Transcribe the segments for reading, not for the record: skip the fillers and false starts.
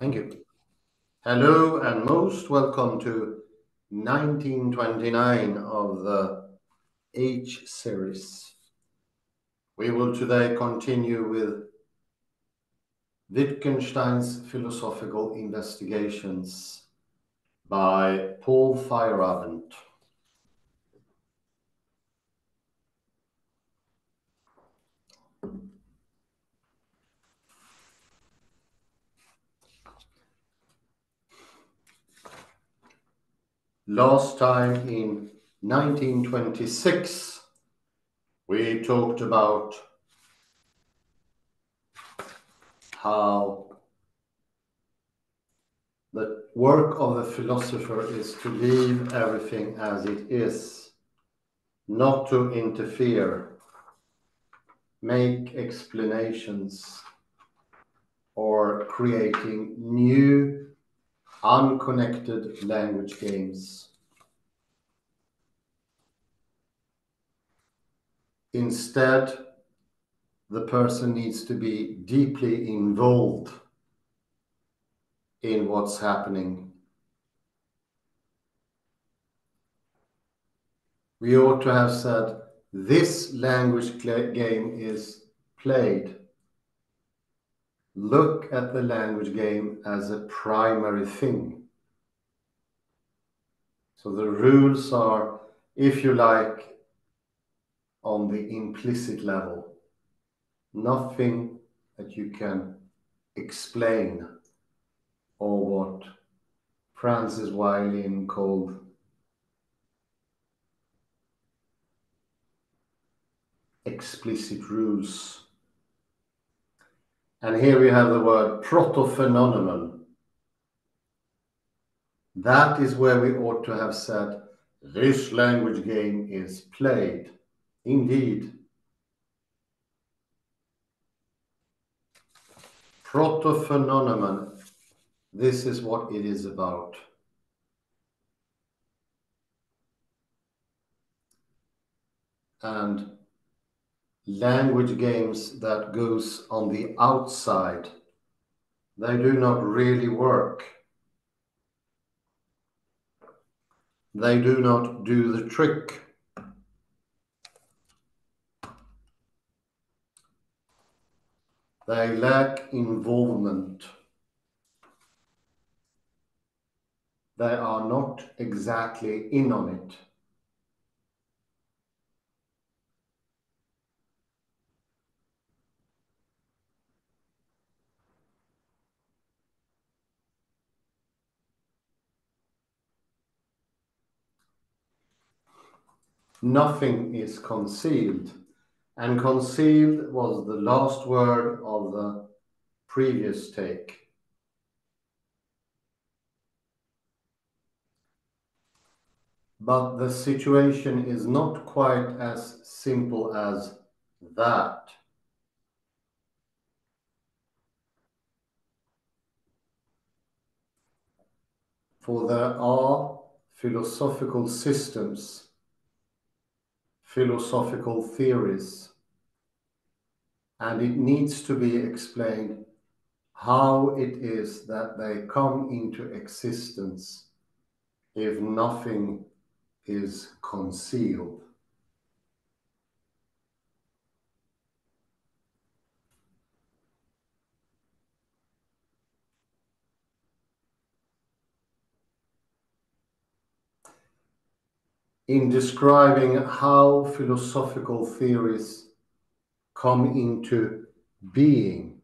Thank you. Hello and most welcome to 1929 of the H series. We will today continue with Wittgenstein's Philosophical Investigations by Paul Feyerabend. Last time in 1926, we talked about how the work of the philosopher is to leave everything as it is, not to interfere, make explanations, or creating new, unconnected language games. Instead, the person needs to be deeply involved in what's happening. We ought to have said, this language game is played. Look at the language game as a primary thing. So the rules are, if you like, on the implicit level. Nothing that you can explain, or what Francis Wiley called explicit rules. And here we have the word proto-phenomenon. That is where we ought to have said, this language game is played. Indeed. Proto-phenomenon, this is what it is about. And language games that goes on the outside, they do not really work. They do not do the trick. They lack involvement. They are not exactly in on it. Nothing is concealed. And concealed was the last word of the previous take. But the situation is not quite as simple as that. For there are philosophical systems, philosophical theories, and it needs to be explained how it is that they come into existence if nothing is concealed. In describing how philosophical theories come into being,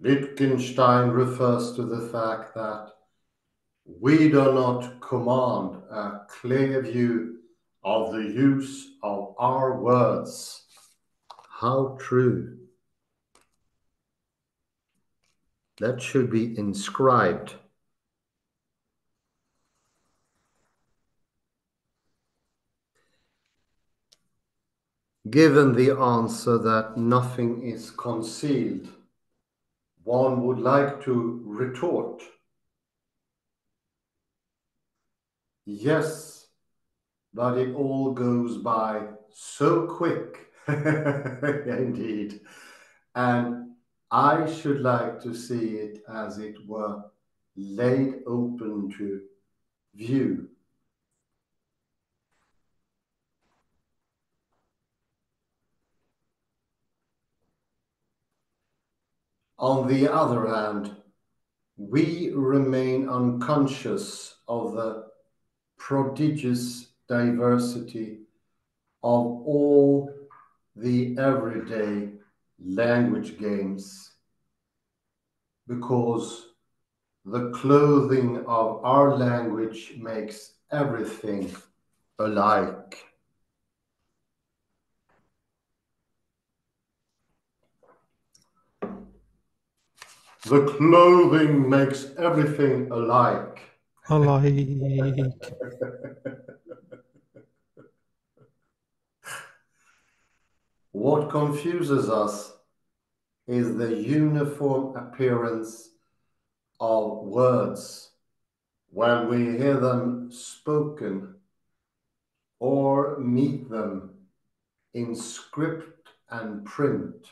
Wittgenstein refers to the fact that we do not command a clear view of the use of our words. How true. That should be inscribed. Given the answer that nothing is concealed, one would like to retort, yes, but it all goes by so quick. Indeed. And I should like to see it as it were laid open to view. On the other hand, we remain unconscious of the prodigious diversity of all the everyday language games, because the clothing of our language makes everything alike. The clothing makes everything alike. Alike. What confuses us is the uniform appearance of words when we hear them spoken or meet them in script and print.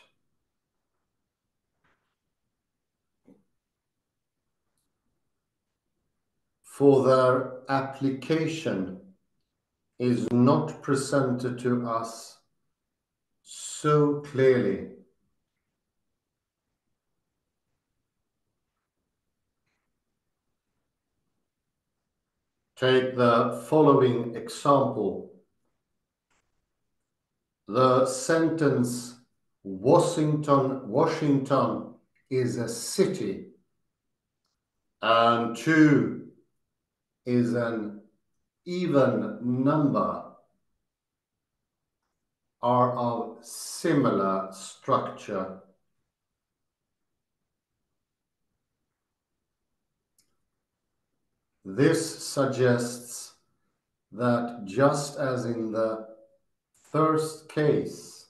For their application is not presented to us so clearly. Take the following example. The sentence Washington is a city and 2 is an even number are of similar structure. This suggests that just as in the first case,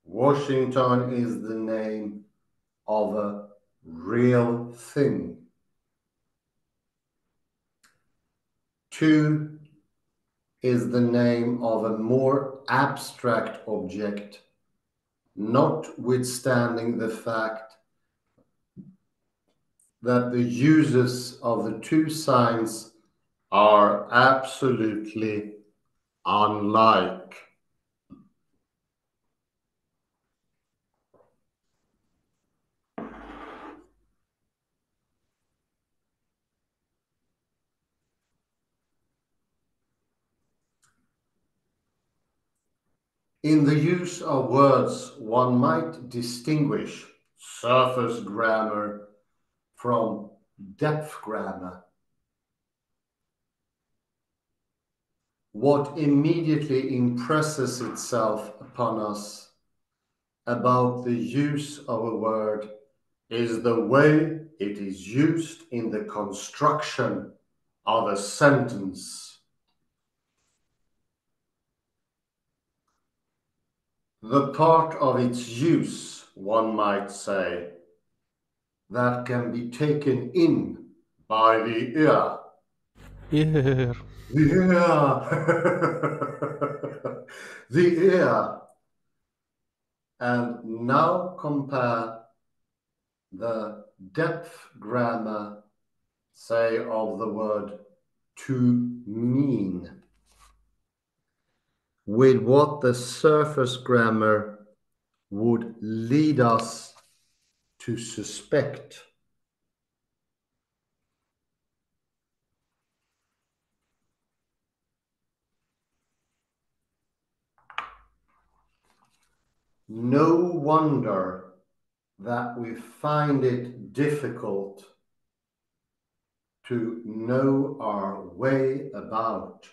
Washington is the name of a real thing. 2 is the name of a more abstract object, notwithstanding the fact that the uses of the 2 signs are absolutely unlike. In the use of words, one might distinguish surface grammar from depth grammar. What immediately impresses itself upon us about the use of a word is the way it is used in the construction of a sentence. The part of its use, one might say, that can be taken in by the ear. Yeah. The ear. The ear. And now compare the depth grammar, say, of the word to mean with what the surface grammar would lead us to suspect. No wonder that we find it difficult to know our way about.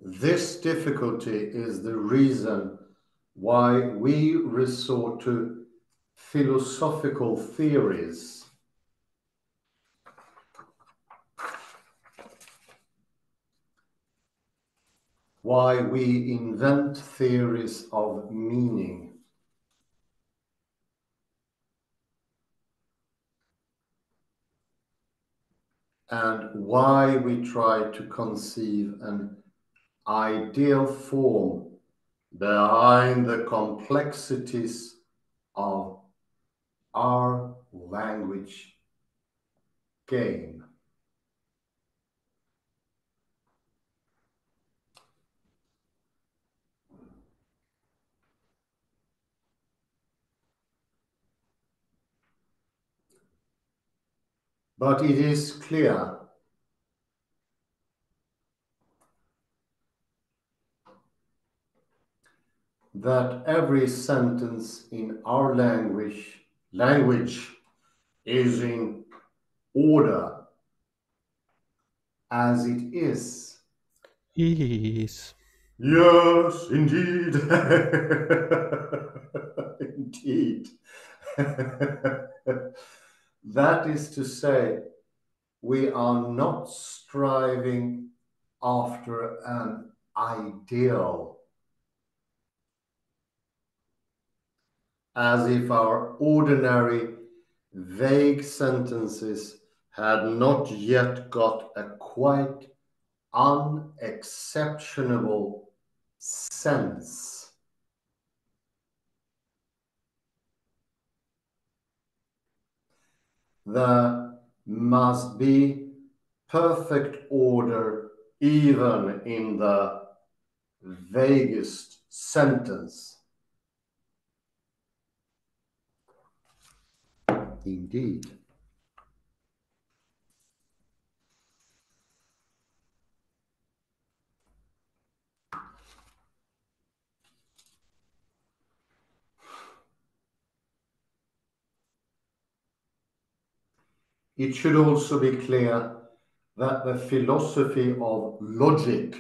This difficulty is the reason why we resort to philosophical theories. why we invent theories of meaning. And why we try to conceive an ideal form behind the complexities of our language game. But it is clear that every sentence in our language is in order as it is. Is. Yes, indeed. Indeed. That is to say, we are not striving after an ideal, as if our ordinary vague sentences had not yet got a quite unexceptionable sense. There must be perfect order even in the vaguest sentence. Indeed. It should also be clear that the philosophy of logic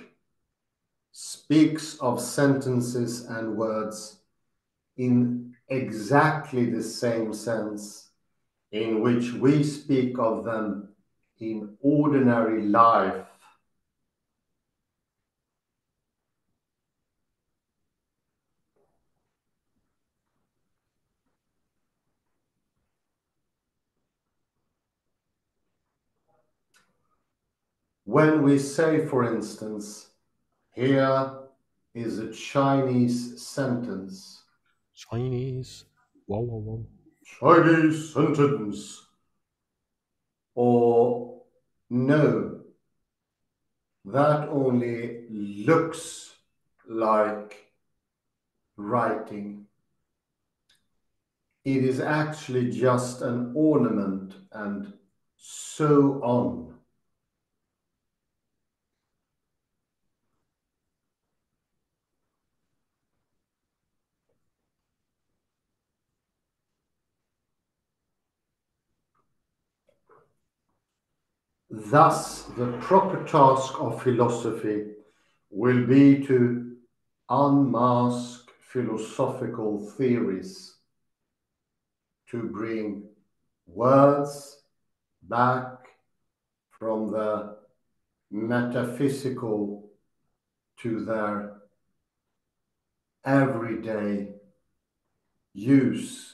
speaks of sentences and words in exactly the same sense in which we speak of them in ordinary life. When we say, for instance, here is a Chinese sentence. Chinese. Wow, wow, wow. Chinese sentence. Or no, that only looks like writing. It is actually just an ornament and so on. Thus, the proper task of philosophy will be to unmask philosophical theories, to bring words back from the metaphysical to their everyday use,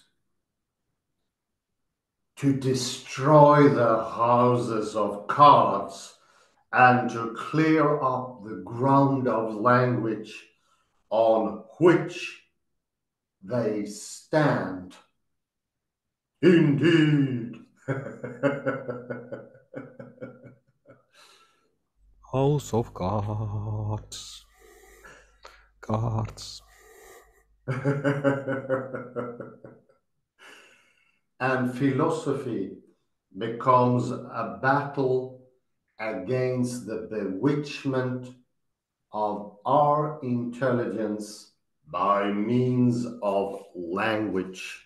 to destroy the houses of cards and to clear up the ground of language on which they stand. Indeed. House of Cards. Cards. And philosophy becomes a battle against the bewitchment of our intelligence by means of language.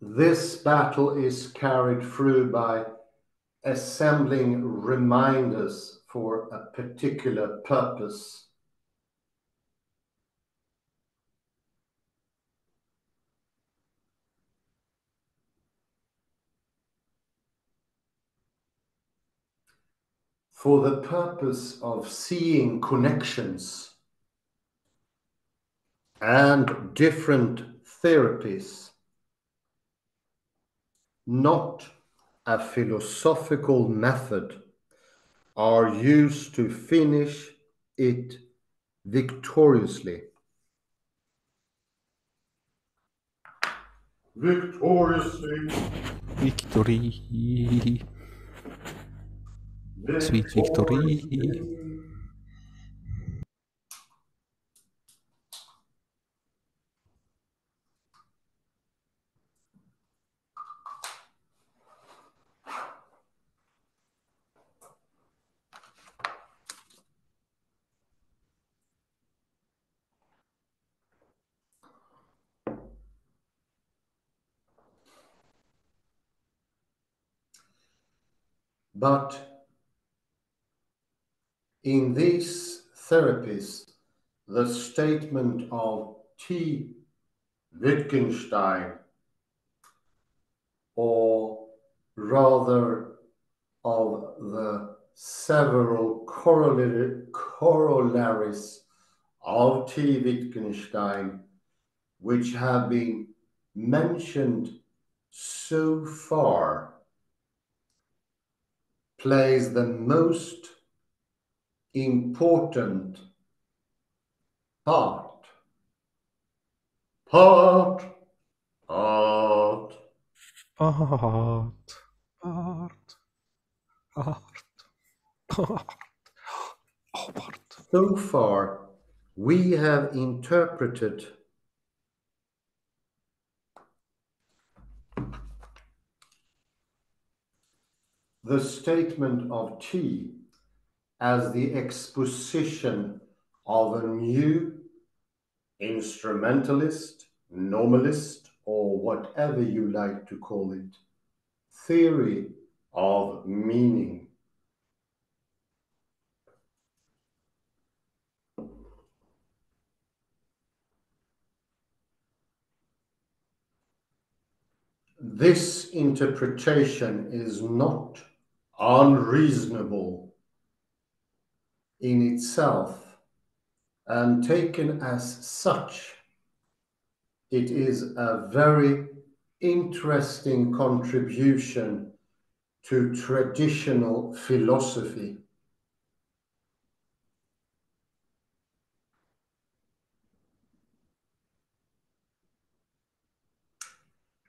This battle is carried through by assembling reminders for a particular purpose. For the purpose of seeing connections and different therapies, not a philosophical method, are used to finish it victoriously. Victoriously. Victory. Sweet victory. But in these therapies, the statement of T. Wittgenstein, or rather of the several corollaries of T. Wittgenstein, which have been mentioned so far, plays the most important part. Part. Art. Art. Art. Art. Art. So far, we have interpreted the statement of T as the exposition of a new instrumentalist, nominalist, or whatever you like to call it, theory of meaning. This interpretation is not unreasonable in itself, and taken as such, it is a very interesting contribution to traditional philosophy.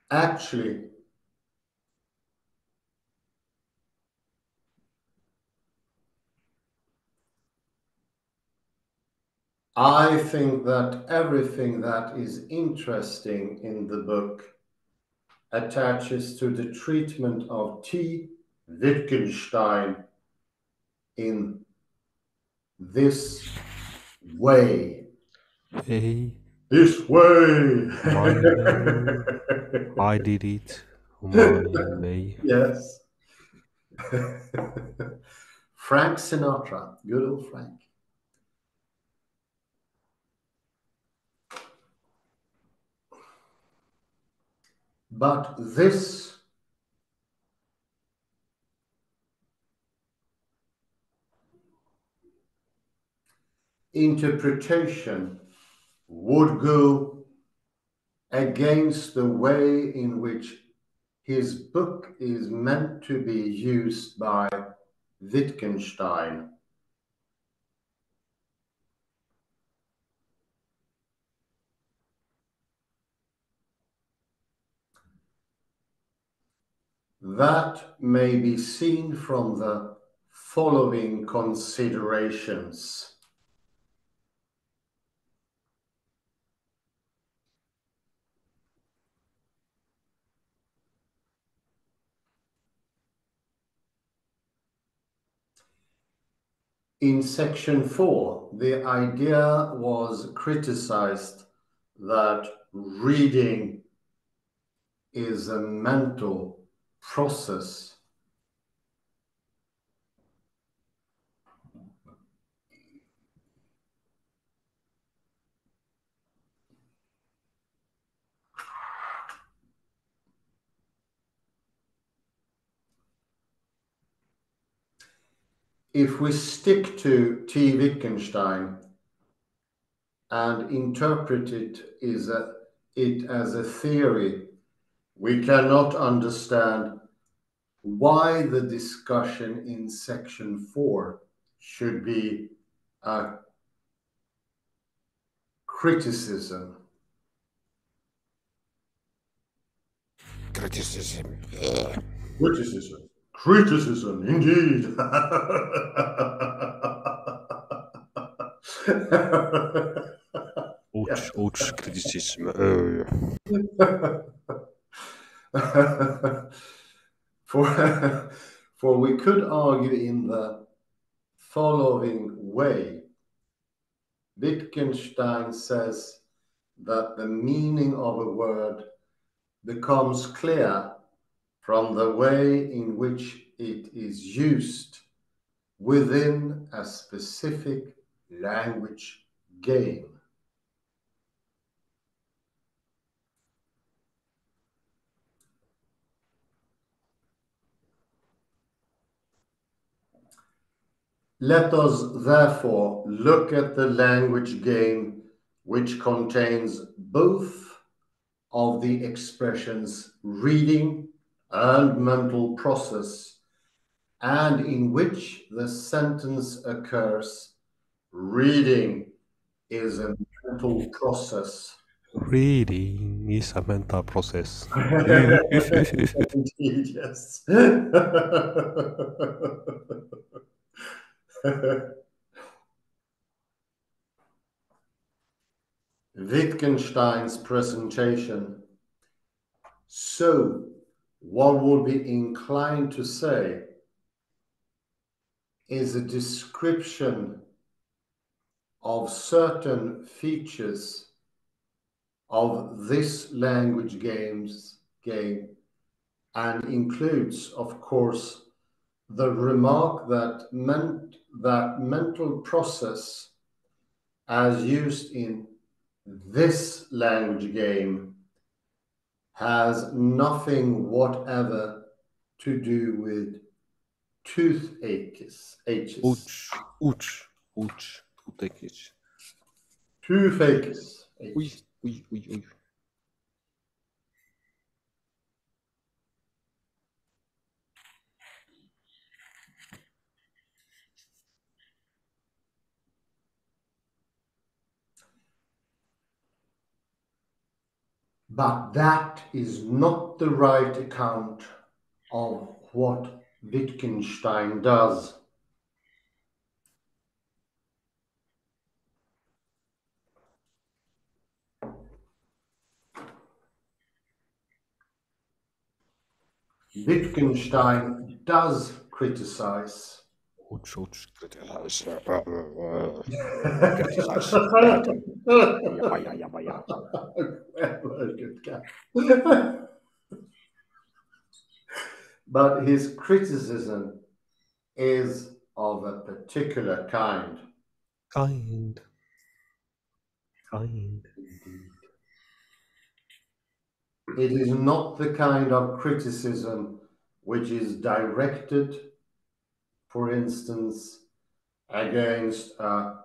Actually, I think that everything that is interesting in the book attaches to the treatment of T. Wittgenstein in this way. Hey. This way. My way. I did it my way. Yes. Frank Sinatra, good old Frank. But this interpretation would go against the way in which his book is meant to be used by Wittgenstein. That may be seen from the following considerations. In section 4, the idea was criticized that reading is a mental process. If we stick to T. Wittgenstein and interpret it as a theory, we cannot understand why the discussion in section 4 should be a criticism. Criticism. Criticism. Criticism, indeed. Ouch, ouch, criticism. for, for we could argue in the following way. Wittgenstein says that the meaning of a word becomes clear from the way in which it is used within a specific language game. Let us therefore look at the language game which contains both of the expressions reading and mental process, and in which the sentence occurs, reading is a mental process. Reading is a mental process. Indeed, yes. Wittgenstein's presentation. So, one would be inclined to say is a description of certain features of this language game and includes, of course, the remark that mental process as used in this language game has nothing whatever to do with toothaches. Ouch, ouch, ouch. Toothaches. Toothaches. Ui, ui, ui, ui. But that is not the right account of what Wittgenstein does. Wittgenstein does criticize. Ouch, ouch. Criticize. Criticize. Yabba, yabba, yabba. But his criticism is of a particular kind. Kind. Kind. Indeed. It is not the kind of criticism which is directed, for instance, against a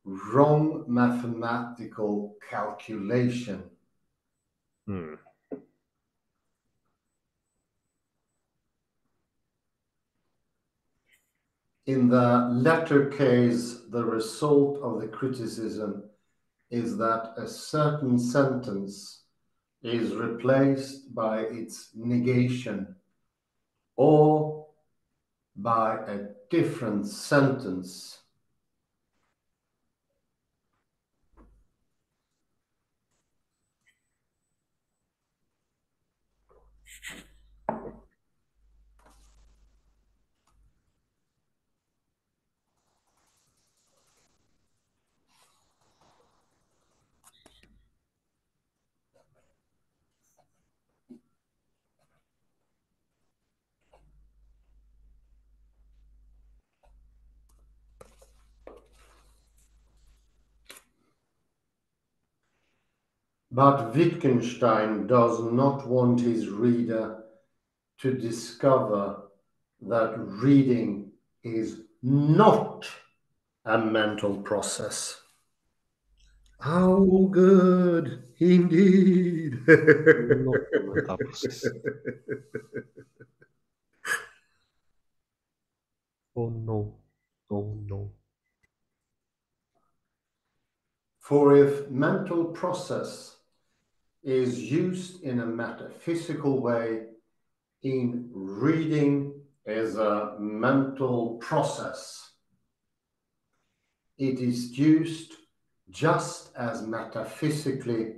wrong mathematical calculation. Hmm. In the latter case, the result of the criticism is that a certain sentence is replaced by its negation or by a different sentence. But Wittgenstein does not want his reader to discover that reading is not a mental process. How good indeed! Not a mental process. Oh no. Oh no. For if mental process is used in a metaphysical way, in reading is a mental process. It is used just as metaphysically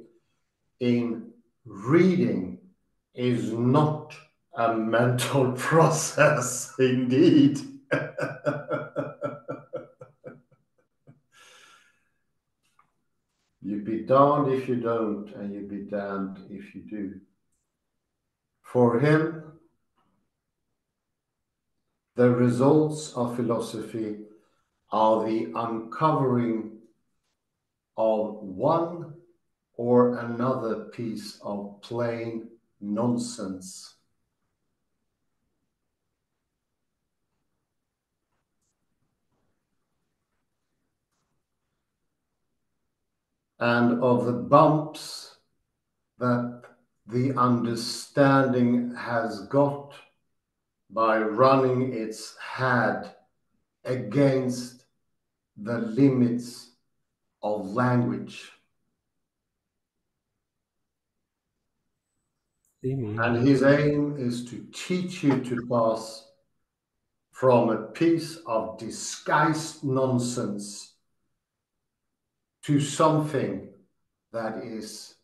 in reading is not a mental process indeed. You'd be darned if you don't, and you'd be damned if you do. For him, the results of philosophy are the uncovering of one or another piece of plain nonsense. And of the bumps that the understanding has got by running its head against the limits of language. And his aim is to teach you to pass from a piece of disguised nonsense to something that is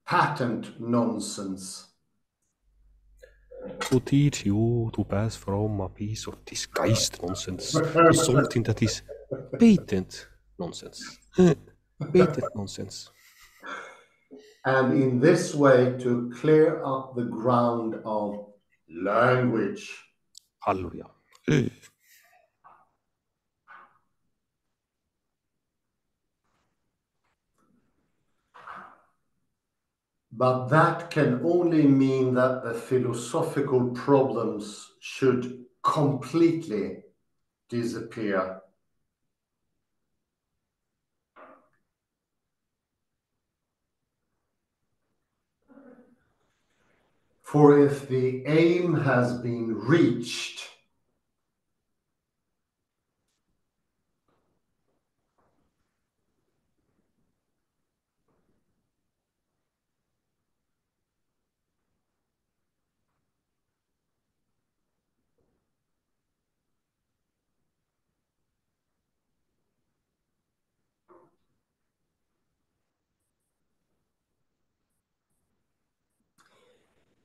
patent nonsense. To teach you to pass from a piece of disguised nonsense to something that is patent nonsense. Patent nonsense. And in this way to clear up the ground of language. Hallelujah. But that can only mean that the philosophical problems should completely disappear. For if the aim has been reached,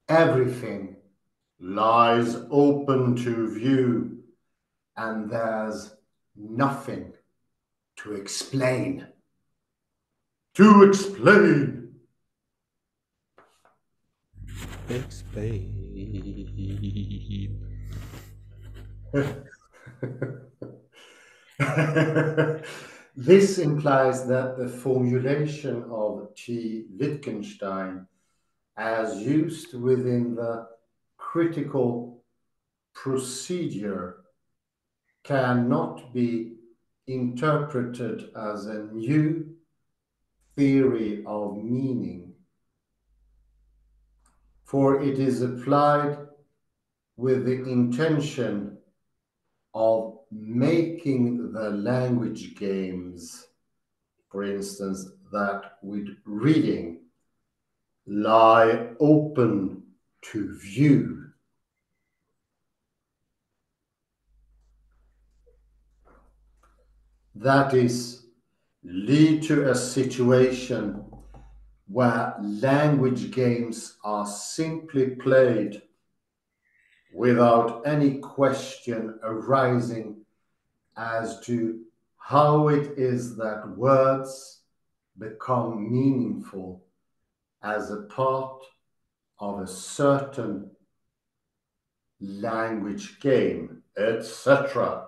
everything lies open to view, and there's nothing to explain. To explain. Explain. This implies that the formulation of T. Wittgenstein, as used within the critical procedure, cannot be interpreted as a new theory of meaning, for it is applied with the intention of making the language games, for instance, that with reading, lie open to view. That is, lead to a situation where language games are simply played without any question arising as to how it is that words become meaningful as a part of a certain language game, etc.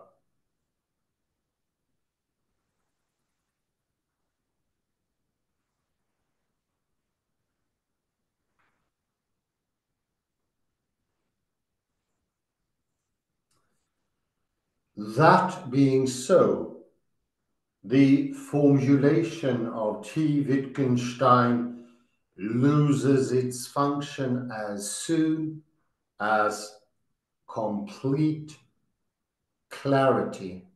That being so, the formulation of T. Wittgenstein loses its function as soon as complete clarity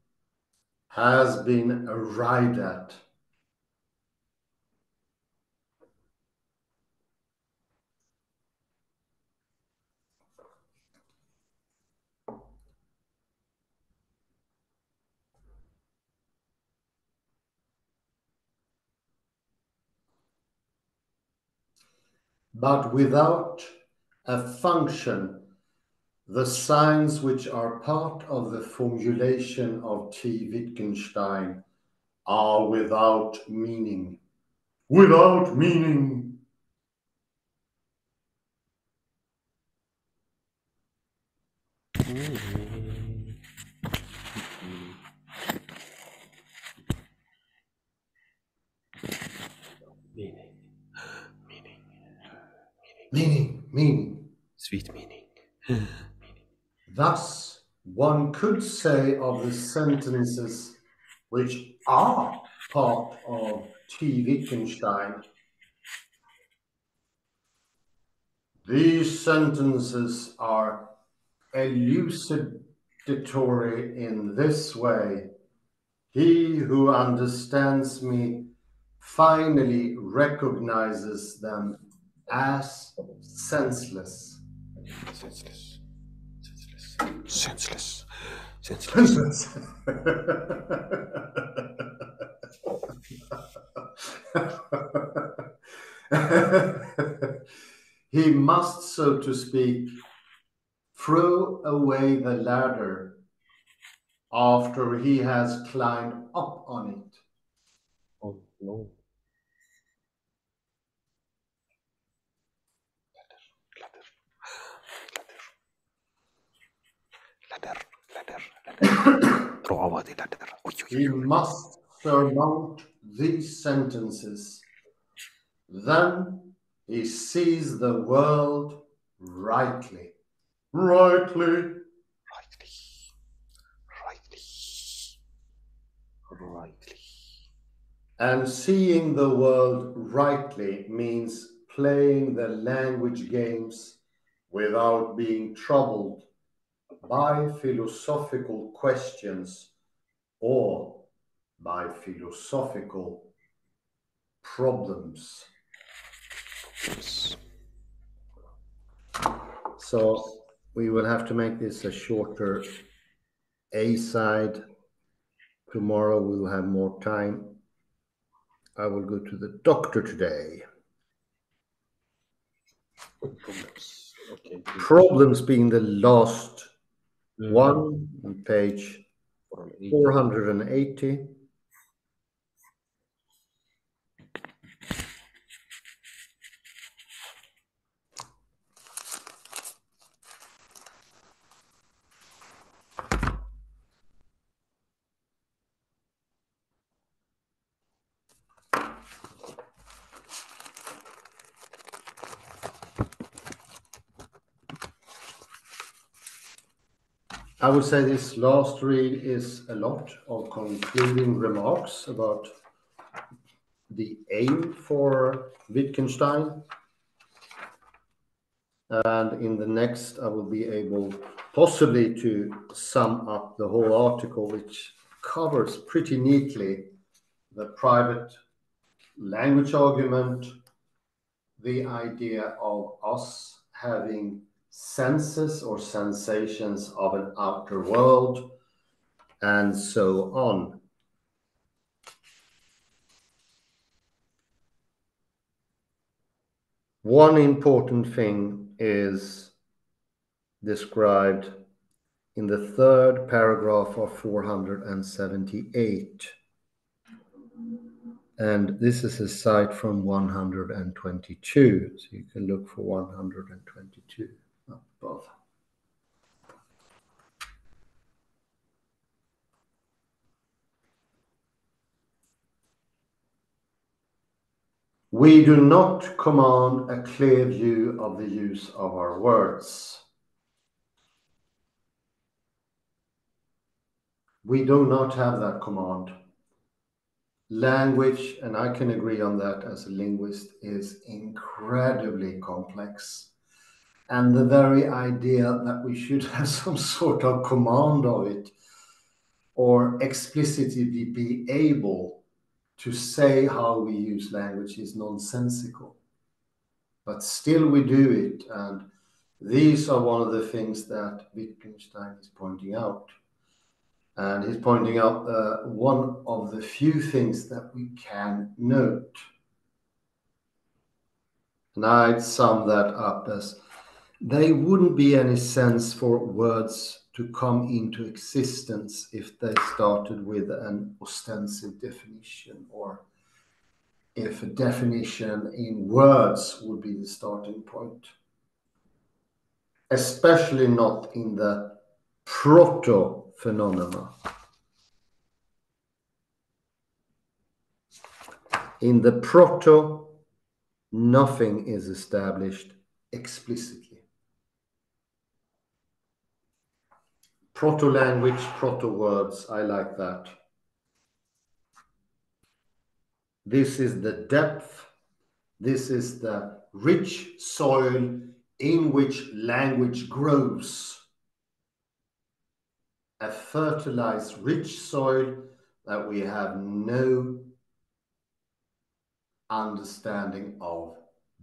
has been arrived at. But without a function, the signs which are part of the formulation of T. Wittgenstein are without meaning. Without meaning. Meaning. Meaning. Meaning. Sweet meaning. Thus, one could say of the sentences which are part of T. Wittgenstein, these sentences are elucidatory in this way: he who understands me finally recognizes them as senseless. Senseless. Senseless. Senseless. Senseless. He must, so to speak, throw away the ladder after he has climbed up on it. Oh no. Ladder. Trova di ladder. He must surmount these sentences. Then he sees the world rightly. Rightly. Rightly. And seeing the world rightly means playing the language games without being troubled by philosophical questions or by philosophical problems. So we will have to make this a shorter A side. Tomorrow we will have more time. I will go to the doctor today. Problems. Okay. Problems being the last one on page 480. I would say this last read is a lot of concluding remarks about the aim for Wittgenstein. And in the next, I will be able possibly to sum up the whole article, which covers pretty neatly the private language argument, the idea of us having senses or sensations of an outer world, and so on. One important thing is described in the third paragraph of 478. And this is a cite from 122. So you can look for 122 up above. We do not command a clear view of the use of our words. We do not have that command. Language, and I can agree on that as a linguist, is incredibly complex. And the very idea that we should have some sort of command of it or explicitly be able to say how we use language is nonsensical. But still we do it. And these are one of the things that Wittgenstein is pointing out. And he's pointing out one of the few things that we can note. And I'd sum that up as there wouldn't be any sense for words to come into existence if they started with an ostensive definition, or if a definition in words would be the starting point. Especially not in the proto-phenomena. In the proto, nothing is established explicitly. Proto-language, proto-words, I like that. This is the depth, this is the rich soil in which language grows. A fertilized, rich soil that we have no understanding of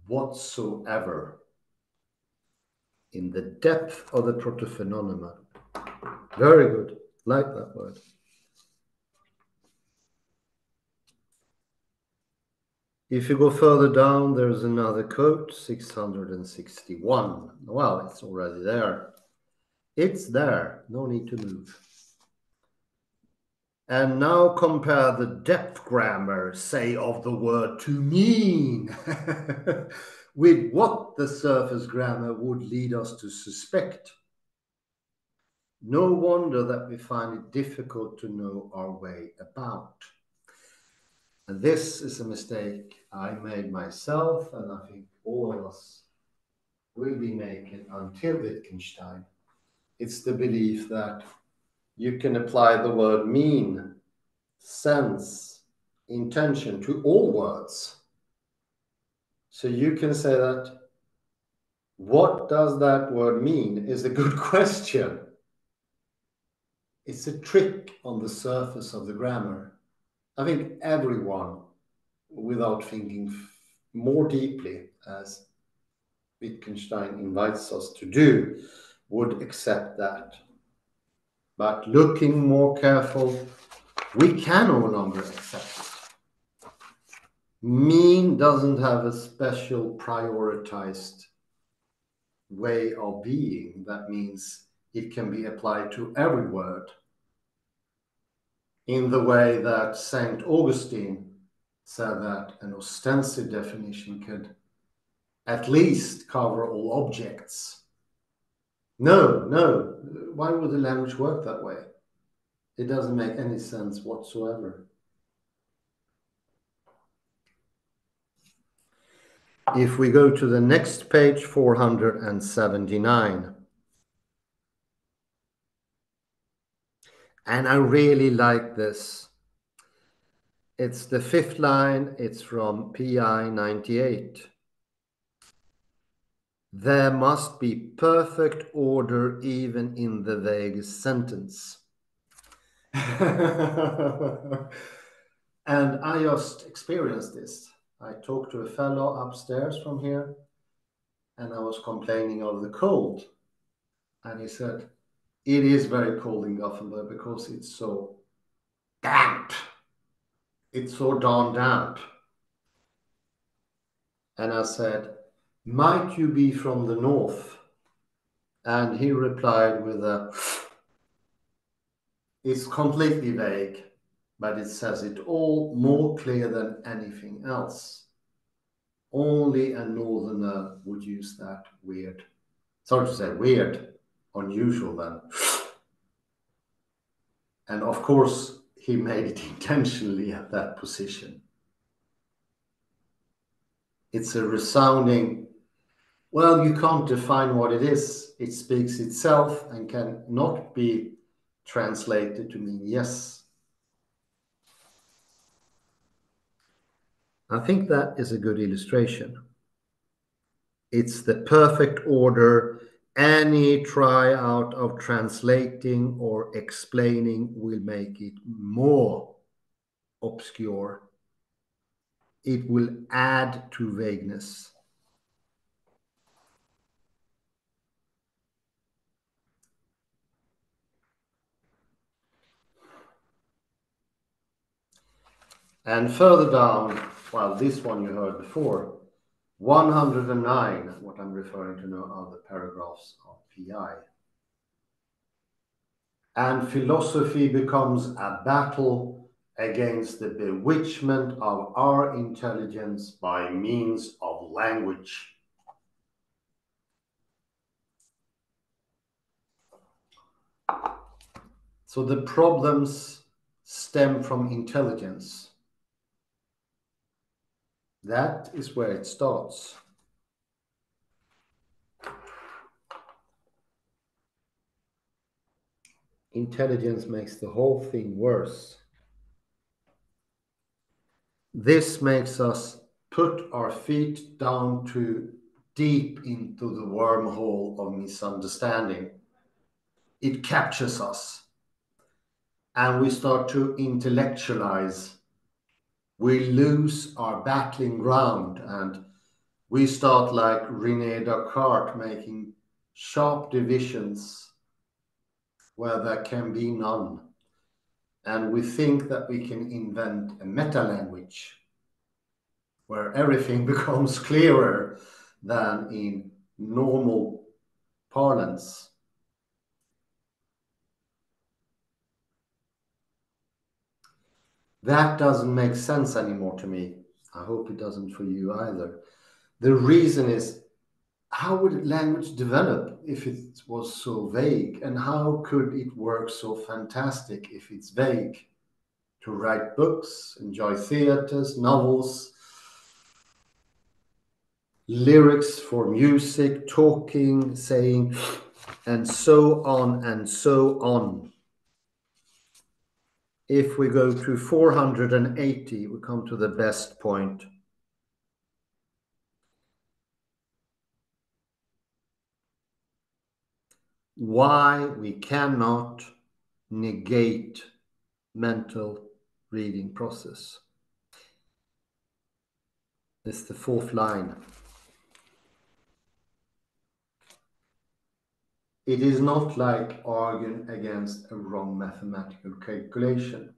whatsoever. In the depth of the proto-phenomena. Very good. Like that word. If you go further down, there's another quote, 661. Well, it's already there. It's there. No need to move. And now compare the depth grammar, say, of the word to mean with what the surface grammar would lead us to suspect. No wonder that we find it difficult to know our way about. And this is a mistake I made myself, and I think all of us will be making until Wittgenstein. It's the belief that you can apply the word mean, sense, intention to all words. So you can say that what does that word mean is a good question. It's a trick on the surface of the grammar. I think everyone, without thinking more deeply, as Wittgenstein invites us to do, would accept that. But looking more careful, we can no longer accept it. Mean doesn't have a special prioritized way of being. That means it can be applied to every word in the way that St. Augustine said that an ostensive definition could at least cover all objects. No, why would the language work that way? It doesn't make any sense whatsoever. If we go to the next page, 479. And I really like this. It's the fifth line, it's from PI 98. There must be perfect order even in the vaguest sentence. And I just experienced this. I talked to a fellow upstairs from here, and I was complaining of the cold. And he said, it is very cold in Gothenburg because it's so damp. It's so darn damp. And I said, might you be from the north? And he replied with it's completely vague, but it says it all more clear than anything else. Only a northerner would use that weird, sorry to say weird, unusual then. And of course, he made it intentionally at that position. It's a resounding, well, you can't define what it is. It speaks itself and cannot be translated to mean yes. I think that is a good illustration. It's the perfect order. Any try out of translating or explaining will make it more obscure. It will add to vagueness. And further down, well, this one you heard before, 109, what I'm referring to now are the paragraphs of PI. And philosophy becomes a battle against the bewitchment of our intelligence by means of language. So the problems stem from intelligence. That is where it starts. Intelligence makes the whole thing worse. This makes us put our feet down too deep into the wormhole of misunderstanding. It captures us, and we start to intellectualize. We lose our battling ground, and we start like René Descartes making sharp divisions where there can be none. And we think that we can invent a meta-language where everything becomes clearer than in normal parlance. That doesn't make sense anymore to me. I hope it doesn't for you either. The reason is, how would language develop if it was so vague? And how could it work so fantastic if it's vague? To write books, enjoy theaters, novels, lyrics for music, talking, saying, and so on and so on. If we go to 480, we come to the best point. Why we cannot negate mental reading process. It's the fourth line. It is not like arguing against a wrong mathematical calculation.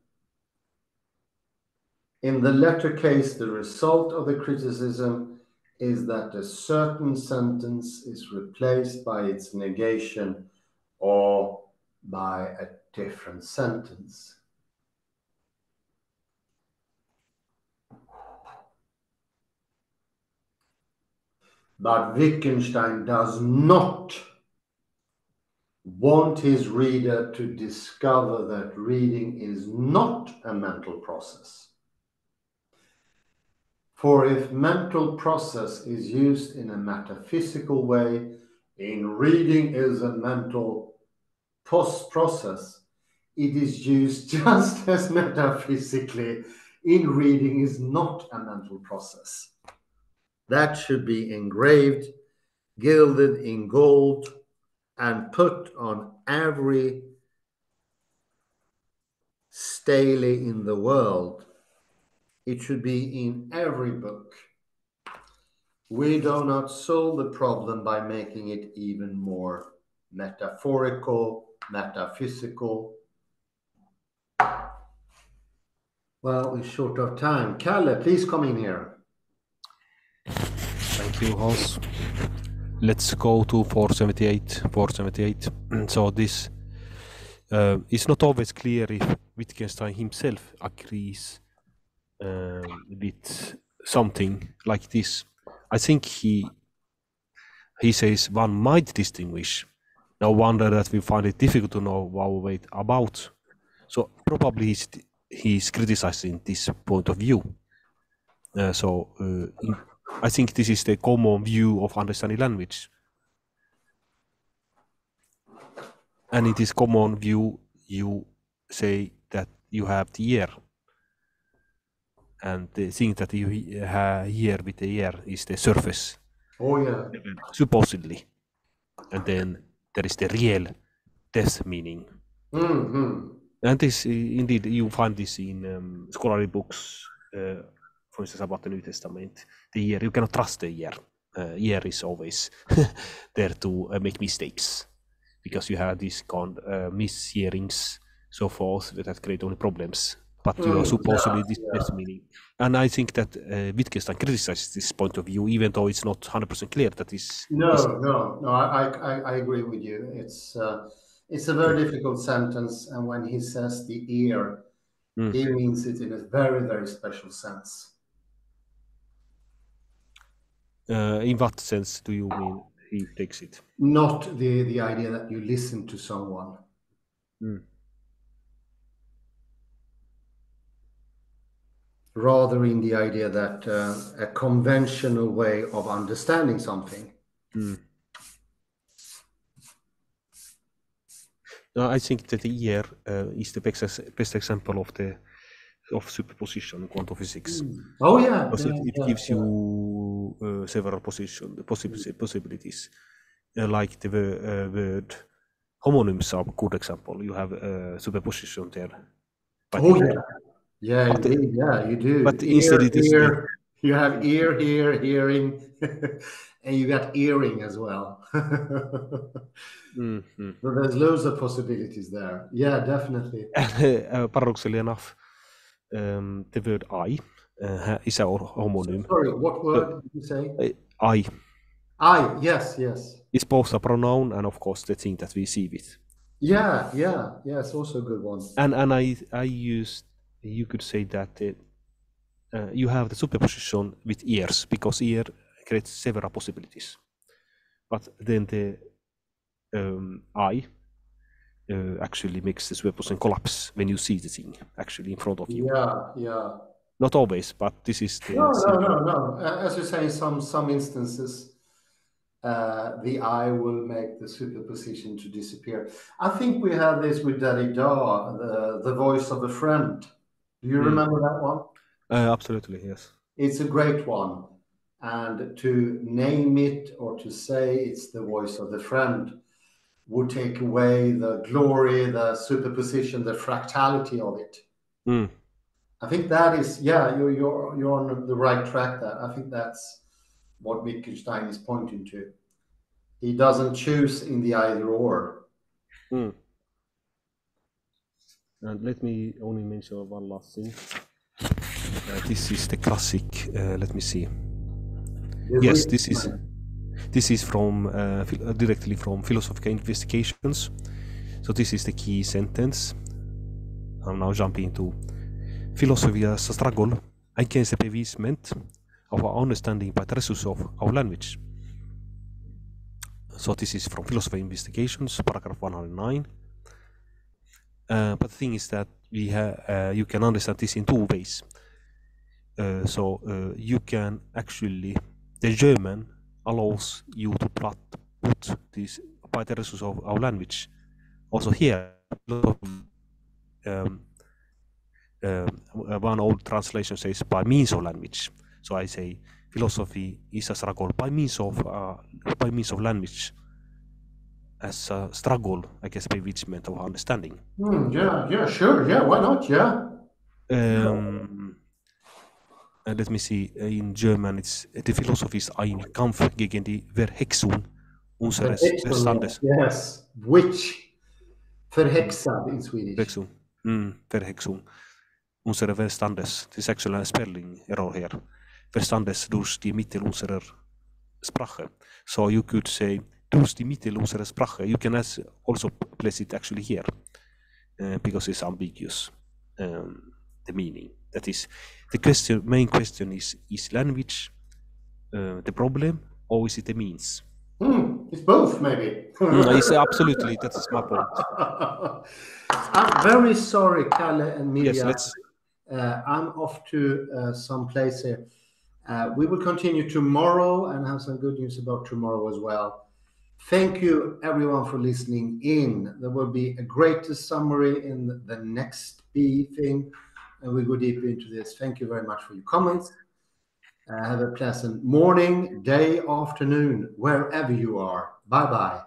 In the latter case, the result of the criticism is that a certain sentence is replaced by its negation or by a different sentence. But Wittgenstein does not want his reader to discover that reading is not a mental process. For if mental process is used in a metaphysical way, in reading is a mental process, it is used just as metaphysically in reading is not a mental process. That should be engraved, gilded in gold, and put on every stele in the world. It should be in every book. We do not solve the problem by making it even more metaphorical, metaphysical. Well, we're short of time. Kalle, please come in here. Thank you, Hans. Let's go to 478. 478. So this it's not always clear if Wittgenstein himself agrees with something like this. I think he says one might distinguish. No wonder that we find it difficult to know what about. So probably he's criticizing this point of view. I think this is the common view of understanding language. And in this common view, you say that you have the ear, and the thing that you hear with the ear is the surface. Oh yeah. Supposedly, and then there is the real depth meaning. And this, indeed, you find this in scholarly books, for instance, about the New Testament. The ear, you cannot trust the ear. Ear is always there to make mistakes, because you have these kind mishearings, so forth, that create only problems. But you are supposedly this meaning. And I think that Wittgenstein criticizes this point of view, even though it's not 100% clear that is. No. I agree with you. It's a very difficult sentence, and when he says the ear, he means it in a very, very special sense. In what sense do you mean he takes it? Not the idea that you listen to someone. Rather in the idea that a conventional way of understanding something. I think that the ear is the best example of superposition in quantum physics. Oh yeah, because it gives you several possibilities. Like the word homonyms are a good example. You have superposition there. Oh yeah. Yeah, indeed. Yeah, you do. But instead it is ear, you have ear, hear, hearing, and you got earring as well. So there's loads of possibilities there. Yeah, definitely. paradoxically enough, the word I is our homonym. Sorry, what word did you say? I. I, yes. It's both a pronoun and, of course, the thing that we see with. Yeah, it's also a good one. And I used, you could say that you have the superposition with ears, because ear creates several possibilities. But then the eye actually makes the superposition collapse when you see the thing actually in front of you. Yeah. Not always, but this is the... No. As you say, some instances, the eye will make the superposition to disappear. I think we had this with Derrida, the voice of a friend. Do you remember that one? Absolutely, yes. It's a great one. And to name it or to say it's the voice of the friend would take away the glory, the superposition, the fractality of it. I think that is, you're on the right track there. I think that's what Wittgenstein is pointing to. He doesn't choose in the either or. And let me only mention one last thing. This is the classic. Let me see. Yes, this is from directly from Philosophical Investigations. So this is the key sentence. I'm now jumping to philosophy as a struggle against the bevisement of our understanding by the resource of our language. So this is from Philosophy Investigations, paragraph 109. But the thing is that you can understand this in two ways. So you can actually, the German allows you to put this by the resource of our language. Also here, one old translation says by means of language. So I say philosophy is a struggle by means of language, as a struggle against bewitchment of understanding. Yeah, sure. Yeah, why not? Yeah. Let me see. In German, it's the philosophy is ein Kampf gegen die Verhexung unseres Verstandes. Yes, which verhexad in Swedish. Verhexung unseres Verstandes. This is actually a spelling error here. Verstandes durch die Mittel unserer Sprache. So you could say durch die Mittel unserer Sprache. You can also place it actually here because it's ambiguous. The meaning. That is the question. Main question is language the problem, or is it the means? It's both, maybe. Absolutely, that's my point. I'm very sorry, Kalle and Mirja. Yes, let's. I'm off to some place here. We will continue tomorrow and have some good news about tomorrow as well. Thank you, everyone, for listening in. There will be a greater summary in the next B thing, and we go deeper into this. Thank you very much for your comments. Have a pleasant morning, day, afternoon, wherever you are. Bye-bye.